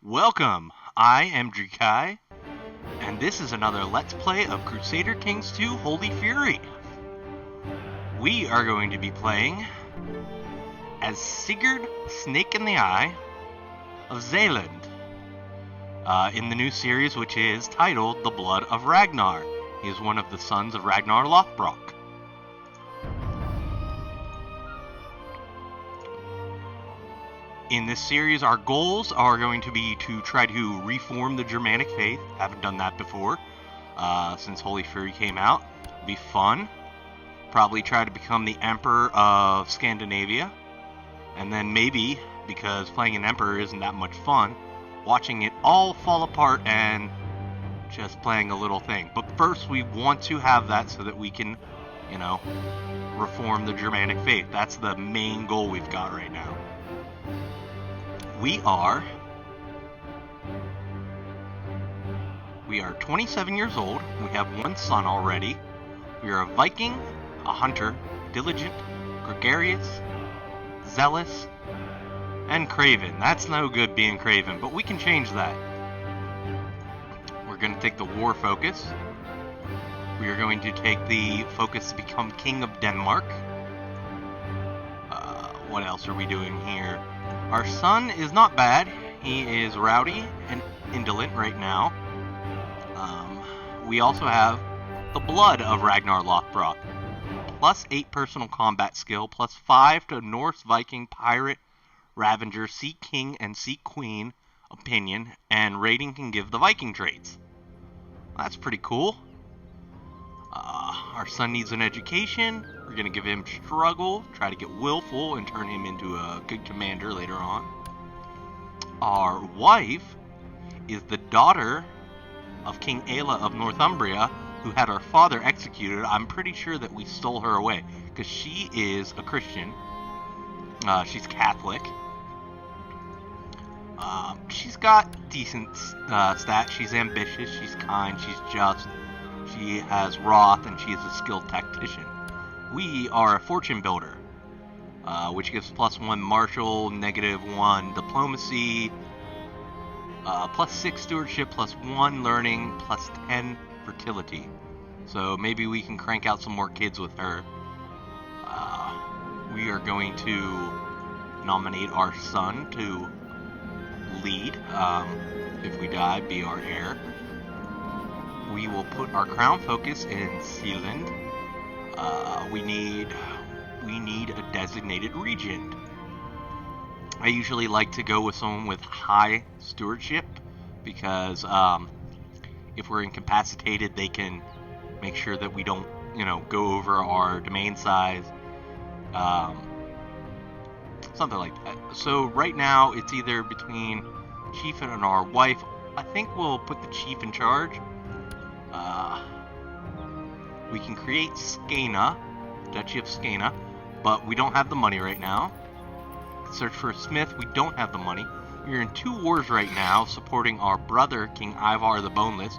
Welcome, I am Drikai, and this is another Let's Play of Crusader Kings 2 Holy Fury. We are going to be playing as Sigurd Snake in the Eye of Zealand in the new series, which is titled The Blood of Ragnnar. He is one of the sons of Ragnarr Lodbrok. In this series, our goals are going to be to try to reform the Germanic faith. Haven't done that before since Holy Fury came out. It'll be fun. Probably try to become the Emperor of Scandinavia. And then maybe, because playing an Emperor isn't that much fun, watching it all fall apart and just playing a little thing. But first, we want to have that so that we can, reform the Germanic faith. That's the main goal we've got right now. We are 27 years old. We have one son already. We are a Viking, a hunter, diligent, gregarious, zealous, and craven. That's no good being craven, but we can change that. We're going to take the war focus. We are going to take the focus to become King of Denmark. What else are we doing here? Our son is not bad. He is rowdy and indolent right now. We also have the Blood of Ragnnar Lodbrok. Plus 8 personal combat skill, plus 5 to Norse, Viking, Pirate, Ravager, Sea King, and Sea Queen opinion, and rating can give the Viking traits. That's pretty cool. Our son needs an education. We're going to give him struggle, try to get willful, and turn him into a good commander later on. Our wife is the daughter of King Aella of Northumbria, who had our father executed. I'm pretty sure that we stole her away, because she is a Christian. She's Catholic. She's got decent stats. She's ambitious, she's kind, she's just. She has wrath, and she is a skilled tactician. We are a fortune builder, which gives plus 1 martial, negative 1 diplomacy, plus 6 stewardship, plus 1 learning, plus 10 fertility. So maybe we can crank out some more kids with her. We are going to nominate our son to lead, if we die, be our heir. We will put our crown focus in Zealand. We need a designated region. I usually like to go with someone with high stewardship because if we're incapacitated, they can make sure that we don't, go over our domain size. Something like that. So right now, it's either between Chief and our wife. I think we'll put the Chief in charge. We can create Skana, Duchy of Skana, but we don't have the money right now. Search for a smith, we don't have the money. We are in 2 wars right now, supporting our brother, King Ivar the Boneless.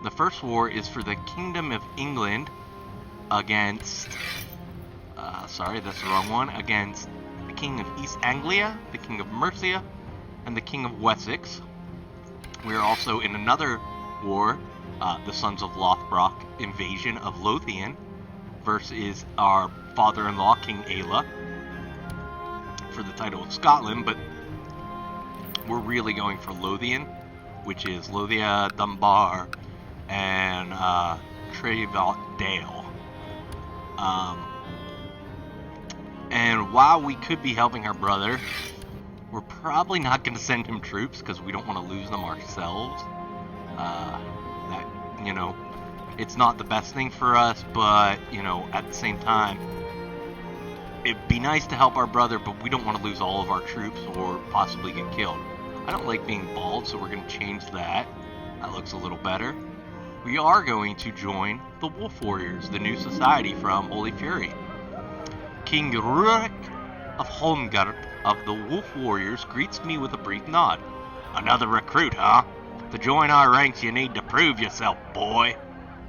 The first war is for the Kingdom of England against, sorry, that's the wrong one, against the King of East Anglia, the King of Mercia, and the King of Wessex. We are also in another war, the Sons of Lodbrok invasion of Lothian versus our father-in-law, King Aella, for the title of Scotland, but we're really going for Lothian, which is Lothian, Dunbar, and Trevedale. And while we could be helping our brother, we're probably not going to send him troops because we don't want to lose them ourselves. It's not the best thing for us, but, at the same time, it'd be nice to help our brother, but we don't want to lose all of our troops or possibly get killed. I don't like being bald, so we're going to change that. That looks a little better. We are going to join the Wolf Warriors, the new society from Holy Fury. King Rurik of Holmgard of the Wolf Warriors greets me with a brief nod. Another recruit, huh? To join our ranks, you need to prove yourself, boy,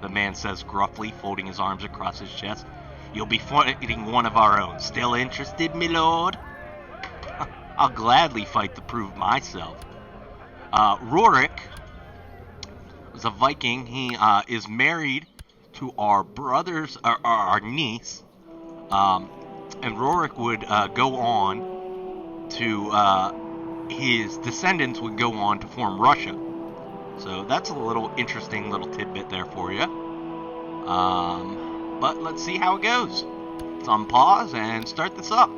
the man says gruffly, folding his arms across his chest. You'll be fighting one of our own. Still interested, my lord? I'll gladly fight to prove myself. Rorik is a Viking. He is married to our brother's, our niece. And Rorik would go on to, his descendants would go on to form Russia. So that's a little interesting little tidbit there for you. But let's see how it goes. Let's unpause and start this up.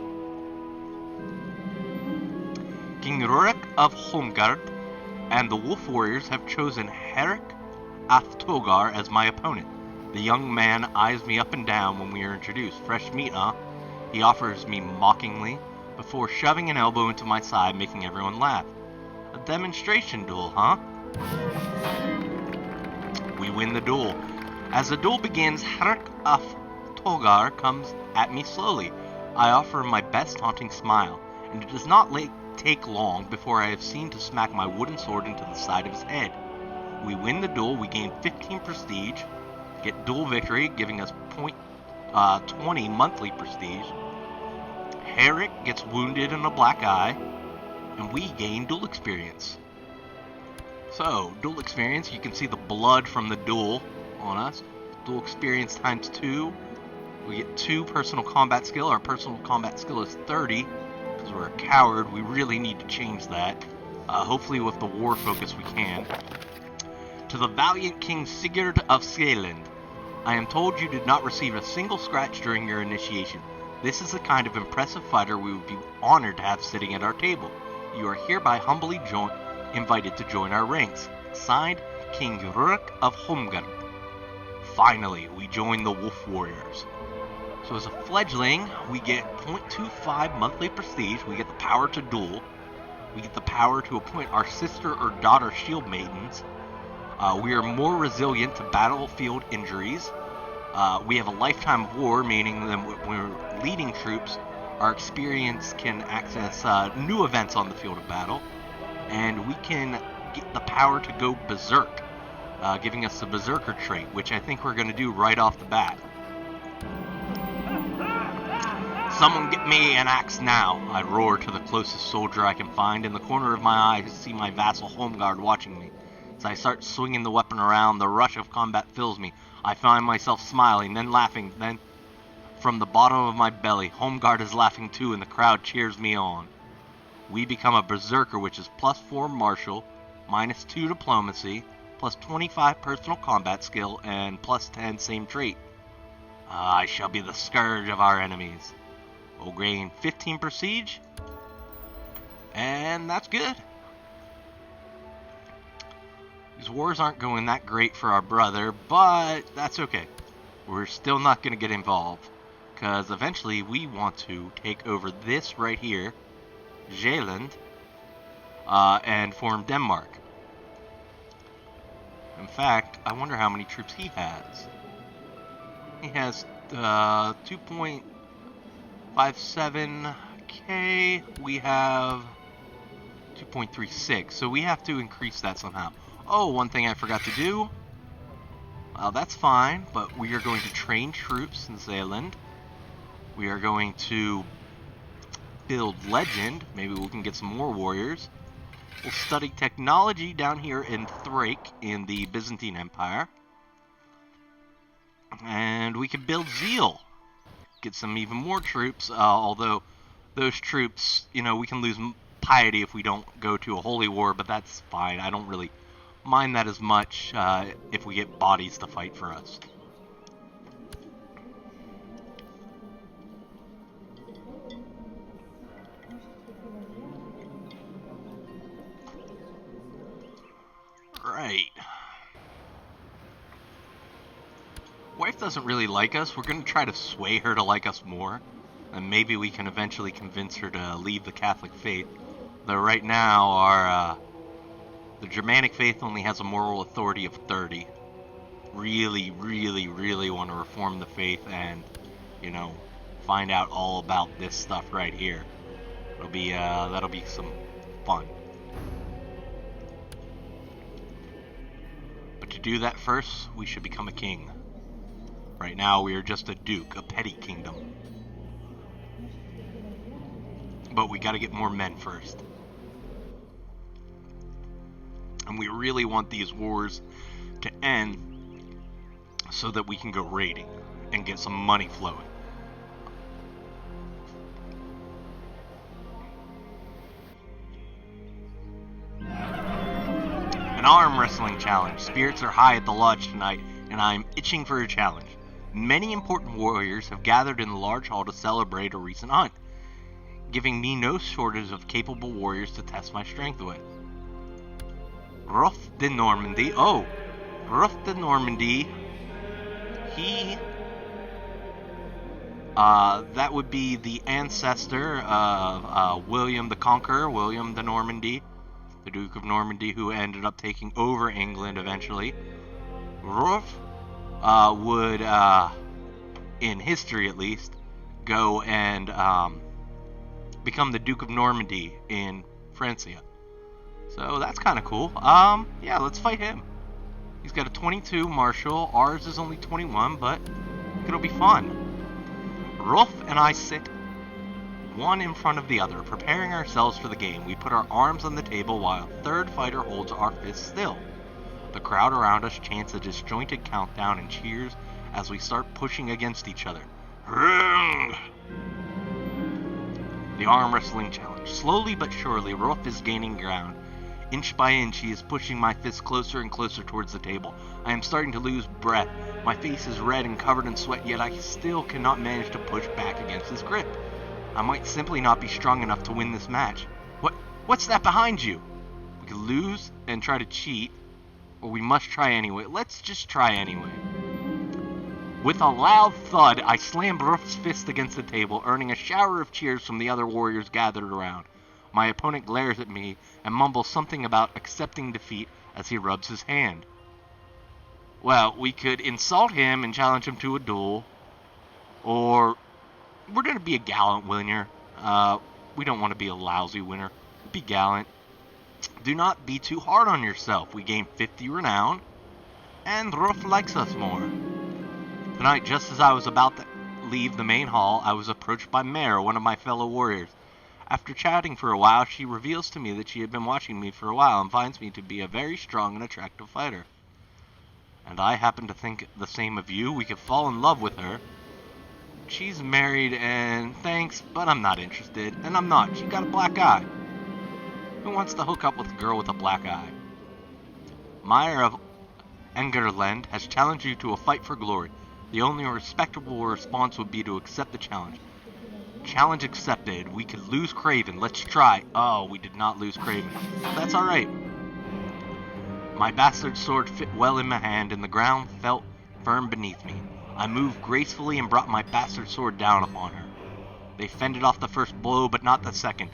King Rorik of Holmgard and the Wolf Warriors have chosen Herrick Athtogar as my opponent. The young man eyes me up and down when we are introduced. Fresh meat, huh? He offers me mockingly before shoving an elbow into my side, making everyone laugh. A demonstration duel, huh? We win the duel. As the duel begins, Herrick Athtogar comes at me slowly. I offer him my best taunting smile, and it does not take long before I have seen to smack my wooden sword into the side of his head. We win the duel. We gain 15 prestige, get duel victory, giving us 20 monthly prestige. Herrick gets wounded in a black eye, and we gain duel experience. So, duel experience, you can see the blood from the duel on us. Duel experience times 2. We get 2 personal combat skill. Our personal combat skill is 30. Because we're a coward, we really need to change that. Hopefully with the war focus we can. To the valiant King Sigurd of Skaland, I am told you did not receive a single scratch during your initiation. This is the kind of impressive fighter we would be honored to have sitting at our table. You are hereby humbly invited to join our ranks. Signed, King Rorik of Holmgard. Finally, we join the Wolf Warriors. So as a fledgling, we get 0.25 monthly prestige. We get the power to duel. We get the power to appoint our sister or daughter shield maidens. We are more resilient to battlefield injuries. We have a lifetime of war, meaning that when we're leading troops, our experience can access new events on the field of battle. And we can get the power to go berserk, giving us the berserker trait, which I think we're going to do right off the bat. Someone get me an axe now, I roar to the closest soldier I can find. In the corner of my eye, I see my vassal Holmgard watching me. As I start swinging the weapon around, the rush of combat fills me. I find myself smiling, then laughing, then from the bottom of my belly, Holmgard is laughing too, and the crowd cheers me on. We become a berserker, which is +4 martial, -2 diplomacy, +25 personal combat skill, and +10 same trait. I shall be the scourge of our enemies. We'll gain 15 prestige, and that's good. These wars aren't going that great for our brother, but that's okay. We're still not going to get involved, because eventually we want to take over this right here, Zealand, and form Denmark. In fact, I wonder how many troops he has. He has 2.57k. We have 2.36, so we have to increase that somehow. Oh, one thing I forgot to do. That's fine, but we are going to train troops in Zealand. We are going to build legend. Maybe we can get some more warriors. We'll study technology down here in Thrace in the Byzantine Empire. And we can build zeal. Get some even more troops, although those troops, you know, we can lose piety if we don't go to a holy war, but that's fine. I don't really mind that as much if we get bodies to fight for us. Right. Wife doesn't really like us. We're going to try to sway her to like us more. And maybe we can eventually convince her to leave the Catholic faith. Though right now, the Germanic faith only has a moral authority of 30. Really, really, really want to reform the faith and, you know, find out all about this stuff right here. It'll be, that'll be some fun. But to do that first, we should become a king. Right now, we are just a duke, a petty kingdom. But we gotta get more men first. And we really want these wars to end so that we can go raiding and get some money flowing. An arm wrestling challenge. Spirits are high at the lodge tonight, and I am itching for a challenge. Many important warriors have gathered in the large hall to celebrate a recent hunt, giving me no shortage of capable warriors to test my strength with. Rolf de Normandy. Oh, Rolf de Normandy. He, that would be the ancestor of William the Conqueror, William de Normandy, the Duke of Normandy, who ended up taking over England eventually. Rolf would, in history at least, go and become the Duke of Normandy in Francia. So that's kind of cool. Yeah, let's fight him. He's got a 22 martial. Ours is only 21, but it'll be fun. Rolf and I sit one in front of the other, preparing ourselves for the game. We put our arms on the table while a third fighter holds our fists still. The crowd around us chants a disjointed countdown and cheers as we start pushing against each other. The arm wrestling challenge. Slowly but surely, Rolf is gaining ground. Inch by inch, he is pushing my fists closer and closer towards the table. I am starting to lose breath. My face is red and covered in sweat, yet I still cannot manage to push back against his grip. I might simply not be strong enough to win this match. What's that behind you? We could lose and try to cheat, or we must try anyway. Let's just try anyway. With a loud thud, I slammed Rolf's fist against the table, earning a shower of cheers from the other warriors gathered around. My opponent glares at me and mumbles something about accepting defeat as he rubs his hand. Well, we could insult him and challenge him to a duel, or we're going to be a gallant winner. We don't want to be a lousy winner. Be gallant. Do not be too hard on yourself. We gain 50 renown, and Rolf likes us more. Tonight, just as I was about to leave the main hall, I was approached by Mare, one of my fellow warriors. After chatting for a while, she reveals to me that she had been watching me for a while and finds me to be a very strong and attractive fighter. And I happen to think the same of you. We could fall in love with her. She's married, and thanks, but I'm not interested. And I'm not. She got a black eye. Who wants to hook up with a girl with a black eye? Meyer of Engerland has challenged you to a fight for glory. The only respectable response would be to accept the challenge. Challenge accepted. We could lose Craven. Let's try. Oh, we did not lose Craven. That's alright. My bastard sword fit well in my hand, and the ground felt firm beneath me. I moved gracefully and brought my bastard sword down upon her. They fended off the first blow, but not the second.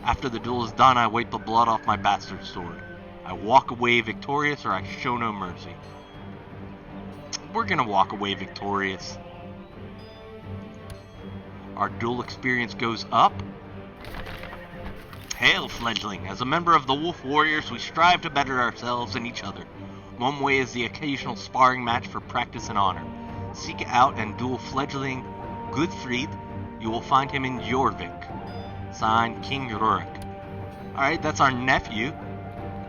After the duel is done, I wipe the blood off my bastard sword. I walk away victorious, or I show no mercy. We're gonna walk away victorious. Our duel experience goes up. Hail, fledgling! As a member of the Wolf Warriors, we strive to better ourselves and each other. One way is the occasional sparring match for practice and honor. Seek out and duel fledgling Gudfried. You will find him in Jorvik. Signed, King Rurik. Alright, that's our nephew,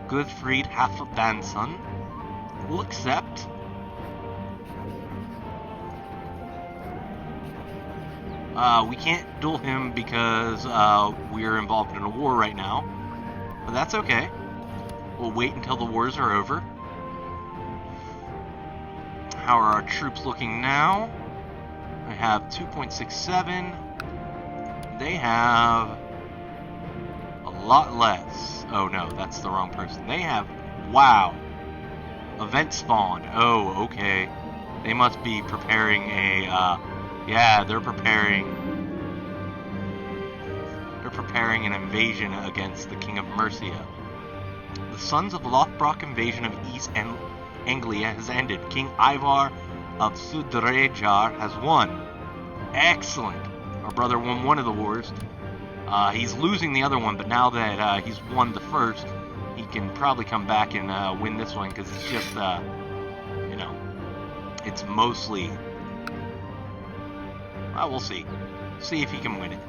Gudfried Halfdanson. We'll accept. We can't duel him because we're involved in a war right now, but that's okay. We'll wait until the wars are over. How are our troops looking now? I have 2.67. They have a lot less. Oh no, that's the wrong person. They have, wow, event spawned. Oh, okay. They must be preparing a, yeah, they're preparing an invasion against the King of Mercia. The Sons of Lodbrok invasion of East Anglia has ended. King Ivar of Sudrejar has won. Excellent. Our brother won one of the wars. He's losing the other one, but now that he's won the first, he can probably come back and win this one, because it's just, you know, it's mostly... Well, we'll see. See if he can win it.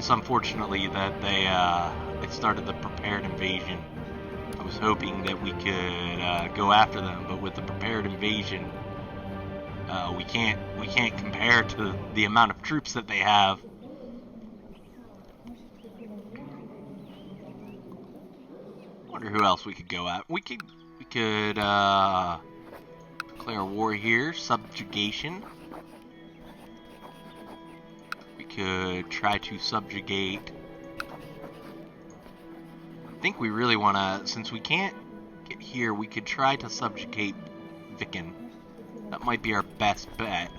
It's unfortunately that they started the prepared invasion. I was hoping that we could go after them, but with the prepared invasion, we can't compare to the amount of troops that they have. Wonder who else we could go at. We could declare war here. Subjugation. We could try to subjugate. I think we really want to, since we can't get here, we could try to subjugate Viken. That might be our best bet.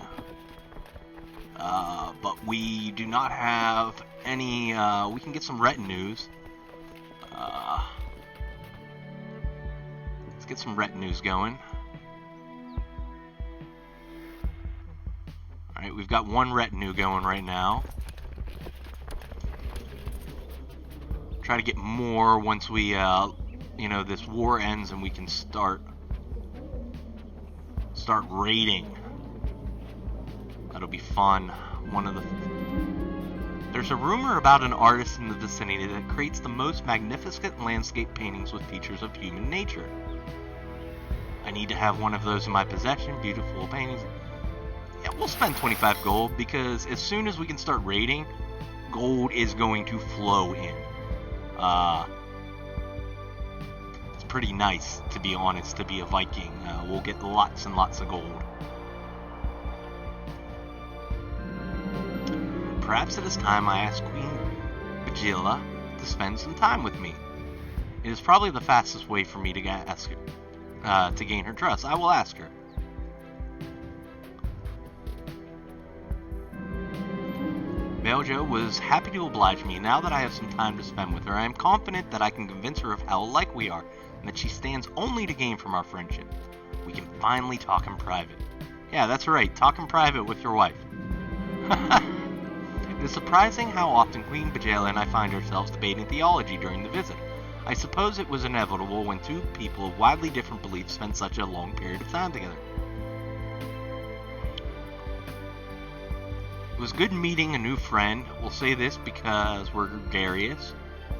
But we do not have any, we can get some retinues. Let's get some retinues going. Alright, we've got one retinue going right now. Try to get more once we, this war ends and we can start raiding. That'll be fun. There's a rumor about an artist in the vicinity that creates the most magnificent landscape paintings with features of human nature. I need to have one of those in my possession. Beautiful paintings. Yeah, we'll spend 25 gold because as soon as we can start raiding, gold is going to flow in. It's pretty nice, to be honest, to be a Viking. We'll get lots and lots of gold. Perhaps it is time I ask Queen Bajila to spend some time with me. It is probably the fastest way for me to gain her trust. I will ask her. Beljo was happy to oblige me. Now that I have some time to spend with her, I am confident that I can convince her of how alike we are, and that she stands only to gain from our friendship. We can finally talk in private. Yeah, that's right, talk in private with your wife. It is surprising how often Queen Bajela and I find ourselves debating theology during the visit. I suppose it was inevitable when two people of widely different beliefs spend such a long period of time together. It was good meeting a new friend. We'll say this because we're gregarious.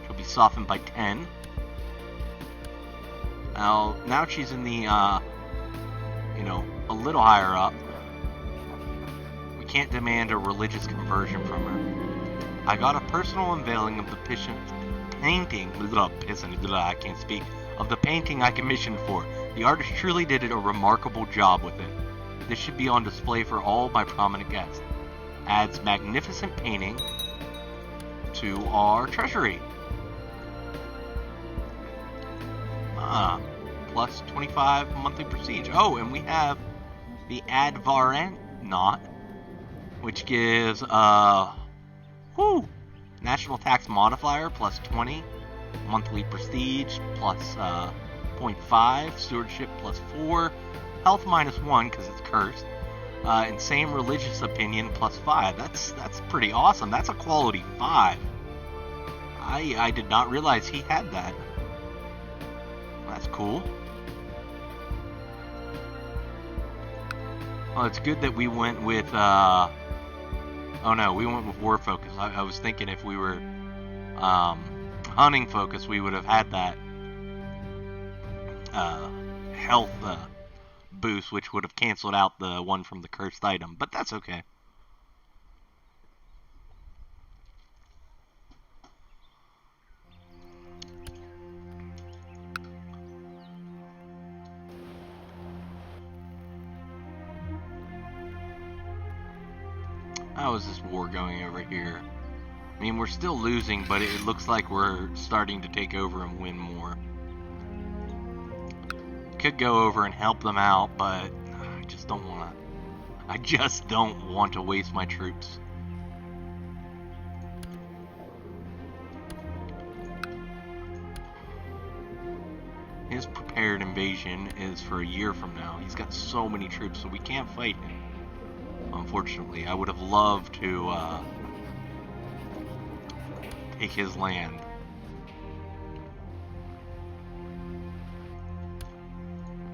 She'll be softened by 10. Now she's in the, a little higher up. We can't demand a religious conversion from her. I got a personal unveiling of the painting, I can't speak, of the painting I commissioned for. The artist truly did a remarkable job with it. This should be on display for all my prominent guests. Adds magnificent painting to our treasury. Plus 25 monthly prestige. Oh, and we have the Advarant, which gives national tax modifier plus 20, monthly prestige plus 0.5, stewardship plus 4, health minus 1 because it's cursed. And same religious opinion plus 5. That's pretty awesome. That's a quality 5. I did not realize he had that. That's cool. Well, it's good that we went with we went with war focus. I was thinking if we were hunting focus, we would have had that health boost, which would have canceled out the one from the cursed item, but that's okay. How is this war going over here? I mean, we're still losing, but it looks like we're starting to take over and win more. Could go over and help them out, but I just don't want to waste my troops. His prepared invasion is for a year from now. He's got so many troops, so we can't fight him. Unfortunately, I would have loved to take his land.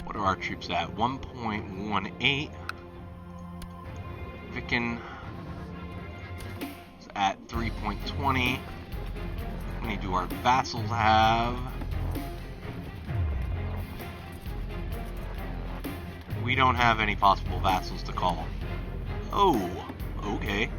What are our troops at? 1.18. Viken is at 3.20. How many do our vassals have? We don't have any possible vassals to call. Oh, okay.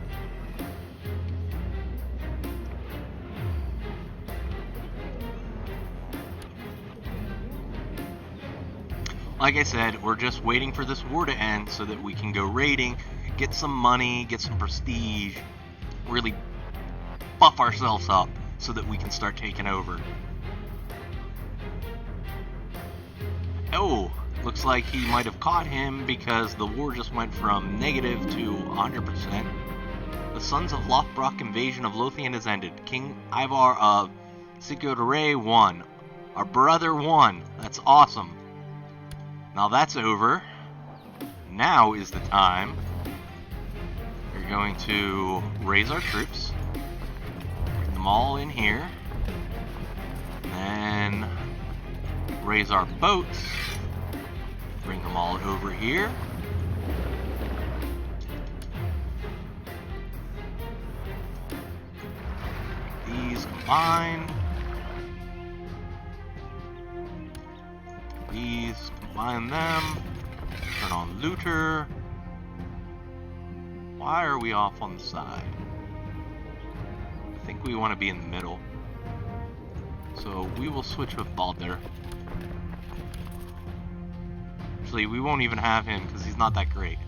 Like I said, we're just waiting for this war to end so that we can go raiding, get some money, get some prestige, really buff ourselves up so that we can start taking over. Oh, looks like he might have caught him because the war just went from negative to 100%. The Sons of Lodbrok invasion of Lothian has ended. King Ivar of Sigurd won. Our brother won. That's awesome. Now that's over. Now is the time. We're going to raise our troops. Bring them all in here. And then raise our boats. Bring them all over here. These combined. These combine them. Turn on looter. Why are we off on the side? I think we want to be in the middle. So we will switch with Balder. Actually, we won't even have him because he's not that great.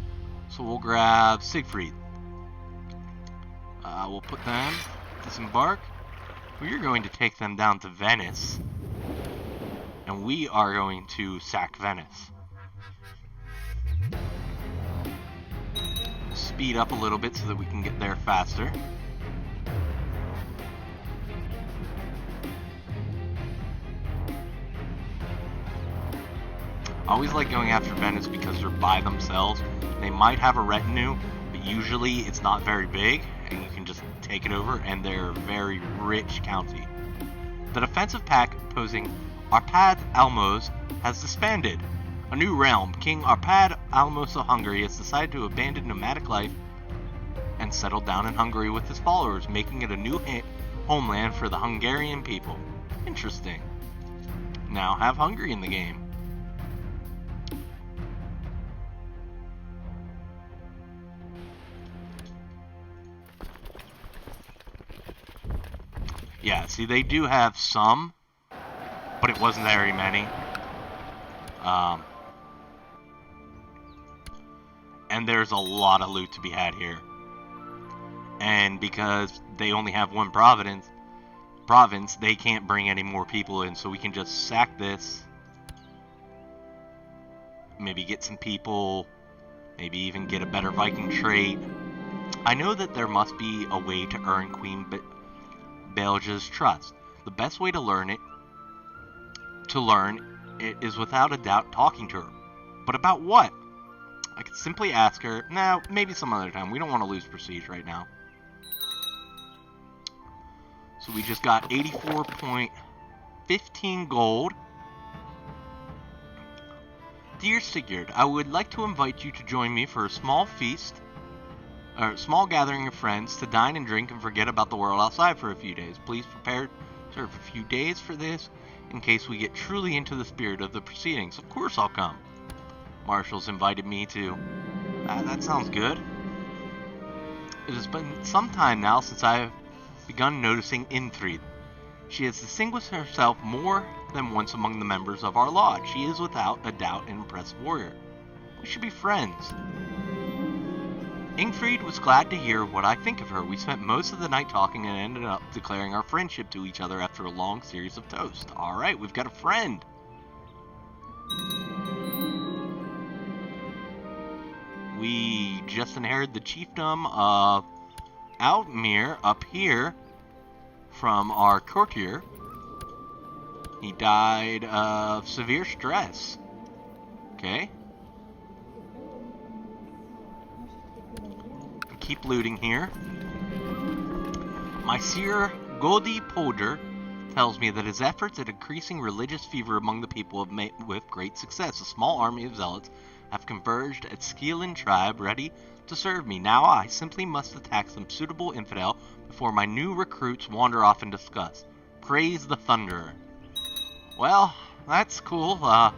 So we'll grab Siegfried. We'll put them, disembark. We are going to take them down to Venice. And we are going to sack Venice. Speed up a little bit so that we can get there faster. I always like going after Venice because they're by themselves. They might have a retinue, but usually it's not very big, and you can just take it over, and they're a very rich county. The defensive pack opposing Arpad Almos has disbanded. A new realm, King Arpad Almos of Hungary, has decided to abandon nomadic life and settle down in Hungary with his followers, making it a new homeland for the Hungarian people. Interesting. Now have Hungary in the game. Yeah, see, they do have some, but it wasn't very many. And there's a lot of loot to be had here. And because they only have one province, they can't bring any more people in, so we can just sack this. Maybe get some people, maybe even get a better Viking trait. I know that there must be a way to earn Queen Belgia's trust. The best way to learn it is without a doubt talking to her. But about what? I could simply ask her. Now, maybe some other time. We don't want to lose prestige right now. So we just got 84.15 gold. Dear Sigurd, I would like to invite you to join me for a small feast, or small gathering of friends to dine and drink and forget about the world outside for a few days. Please prepare to serve a few days for this in case we get truly into the spirit of the proceedings. Of course I'll come. Marshall's invited me to. That sounds good. It has been some time now since I have begun noticing Inthrid. She has distinguished herself more than once among the members of our lodge. She is without a doubt an impressive warrior. We should be friends. Ingfrid was glad to hear what I think of her. We spent most of the night talking and ended up declaring our friendship to each other after a long series of toasts. Alright, we've got a friend. We just inherited the chiefdom of Outmere up here from our courtier. He died of severe stress. Okay. Keep looting here. My seer Godi Polder tells me that his efforts at increasing religious fervor among the people have met with great success. A small army of zealots have converged at Skeelan tribe ready to serve me. Now I simply must attack some suitable infidel before my new recruits wander off in disgust. Praise the Thunderer. Well, that's cool. I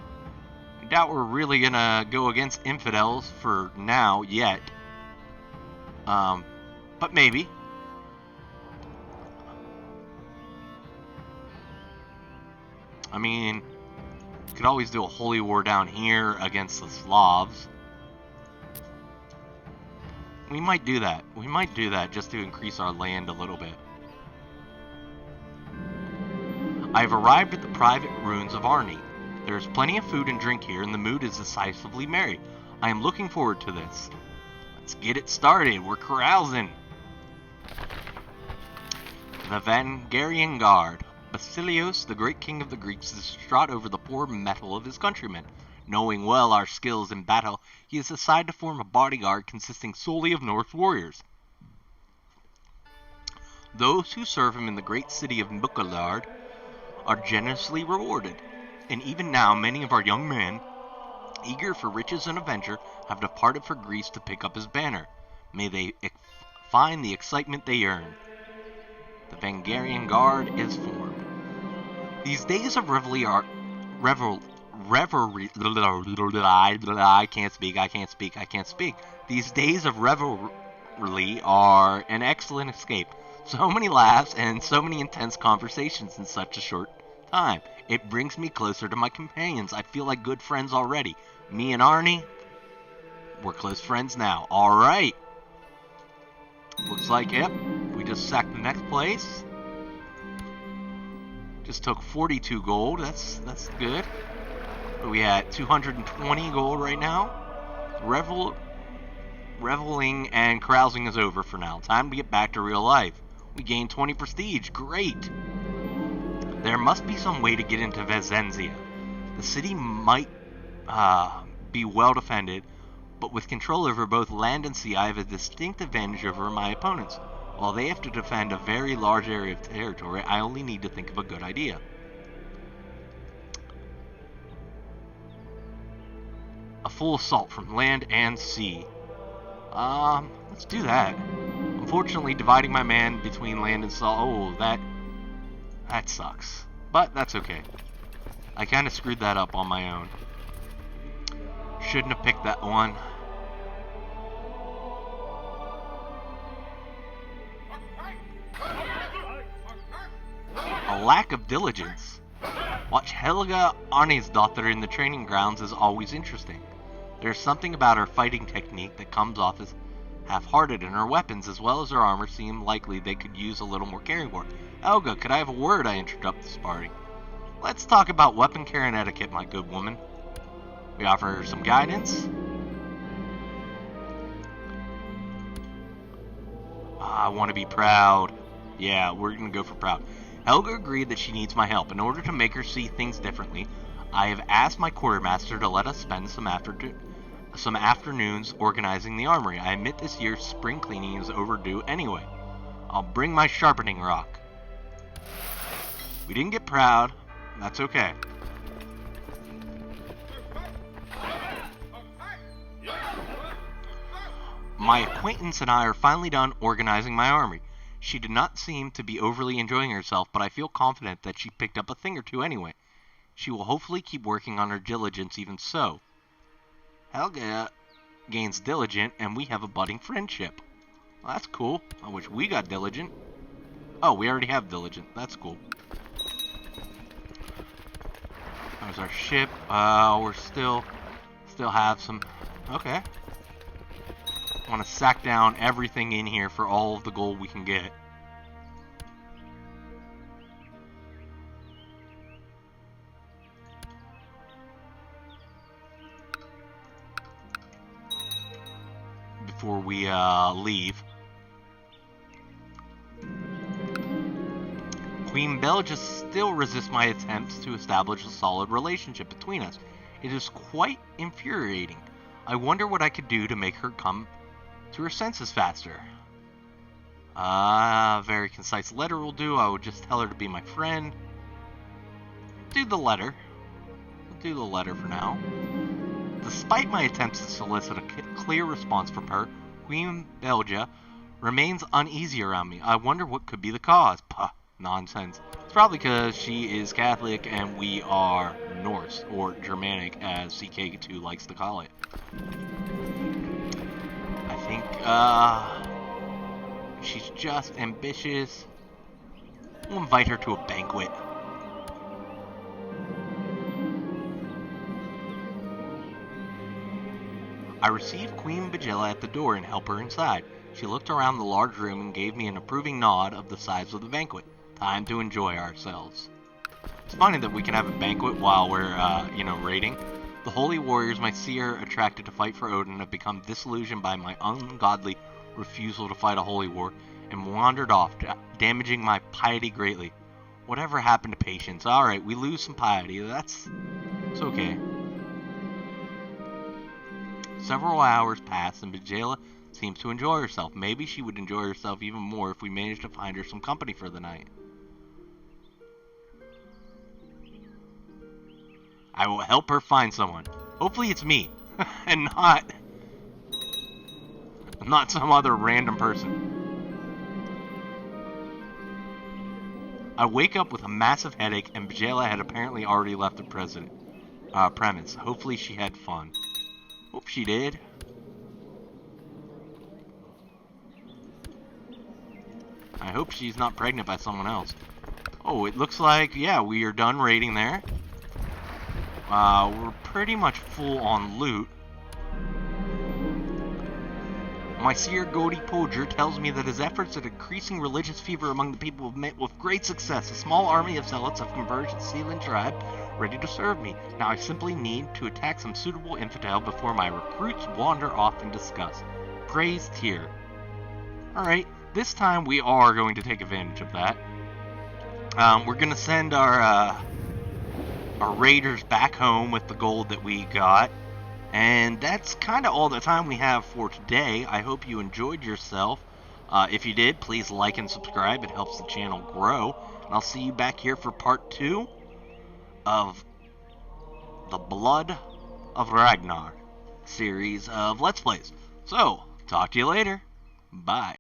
doubt we're really gonna go against infidels for now, yet. But maybe. I mean, we could always do a holy war down here against the Slavs. We might do that. We might do that just to increase our land a little bit. I have arrived at the private ruins of Arni. There is plenty of food and drink here, and the mood is decisively merry. I am looking forward to this. Let's get it started. We're carousing. The Vangarian Guard. Basilios, the great king of the Greeks, is distraught over the poor mettle of his countrymen. Knowing well our skills in battle, he has decided to form a bodyguard consisting solely of Norse warriors. Those who serve him in the great city of Mykladard are generously rewarded, and even now many of our young men, eager for riches and adventure, have departed for Greece to pick up his banner. May they find the excitement they earn. The Vangarian Guard is formed. These days of revelry are I can't speak. These days of revelry are an excellent escape. So many laughs and so many intense conversations in such a short time. It brings me closer to my companions. I feel like good friends already. Me and Arni, we're close friends now. Alright. Looks like, yep, we just sacked the next place. Just took 42 gold. That's good. We at 220 gold right now. Reveling and carousing is over for now. Time to get back to real life. We gained 20 prestige. Great. There must be some way to get into Vezenzia. The city might be well defended, but with control over both land and sea, I have a distinct advantage over my opponents. While they have to defend a very large area of territory, I only need to think of a good idea. A full assault from land and sea. Let's do that. Unfortunately, dividing my man between land and sea, that sucks. But that's okay. I kind of screwed that up on my own. Shouldn't have picked that one. A lack of diligence. Watch Helga Arnisdottir in the training grounds is always interesting. There's something about her fighting technique that comes off as half-hearted, and her weapons as well as her armor seem likely they could use a little more caring for. Helga, could I have a word? I interrupt this party. Let's talk about weapon care and etiquette, my good woman. We offer her some guidance. I want to be proud. Yeah, we're going to go for proud. Helga agreed that she needs my help. In order to make her see things differently, I have asked my quartermaster to let us spend some afternoons organizing the armory. I admit this year's spring cleaning is overdue anyway. I'll bring my sharpening rock. We didn't get proud. That's okay. My acquaintance and I are finally done organizing my army. She did not seem to be overly enjoying herself, but I feel confident that she picked up a thing or two anyway. She will hopefully keep working on her diligence even so. Helga gains diligent, and we have a budding friendship. Well, that's cool. I wish we got diligent. Oh, we already have diligent. That's cool. There's our ship. We're still have some... Okay. I want to sack down everything in here for all of the gold we can get. Before we leave. Queen Belgia still resists my attempts to establish a solid relationship between us. It is quite infuriating. I wonder what I could do to make her come to her senses faster. Very concise letter will do. I would just tell her to be my friend. Do the letter. We'll do the letter for now. Despite my attempts to solicit a clear response from her, Queen Belgia remains uneasy around me. I wonder what could be the cause. Puh, nonsense. It's probably because she is Catholic and we are Norse, or Germanic, as CK2 likes to call it. I think, she's just ambitious. We'll invite her to a banquet. I received Queen Bajilla at the door and helped her inside. She looked around the large room and gave me an approving nod of the size of the banquet. Time to enjoy ourselves. It's funny that we can have a banquet while we're, raiding. The holy warriors my seer attracted to fight for Odin have become disillusioned by my ungodly refusal to fight a holy war and wandered off, damaging my piety greatly. Whatever happened to patience? Alright, we lose some piety. It's okay. Several hours pass and Bajela seems to enjoy herself. Maybe she would enjoy herself even more if we managed to find her some company for the night. I will help her find someone. Hopefully it's me, and not some other random person. I wake up with a massive headache, and Bajela had apparently already left the premise. Hopefully she had fun. Hope she did. I hope she's not pregnant by someone else. Oh, it looks like, yeah, we are done raiding there. We're pretty much full on loot. My seer Godi Podger tells me that his efforts at increasing religious fever among the people have met with great success. A small army of zealots have converged the Sealand tribe, ready to serve me. Now I simply need to attack some suitable infidel before my recruits wander off in disgust. Praise Tyr. Alright, this time we are going to take advantage of that. We're going to send our raiders back home with the gold that we got. And that's kind of all the time we have for today. I hope you enjoyed yourself. If you did, please like and subscribe. It helps the channel grow. And I'll see you back here for part 2 of the Blood of Ragnnar series of Let's Plays. So, talk to you later. Bye.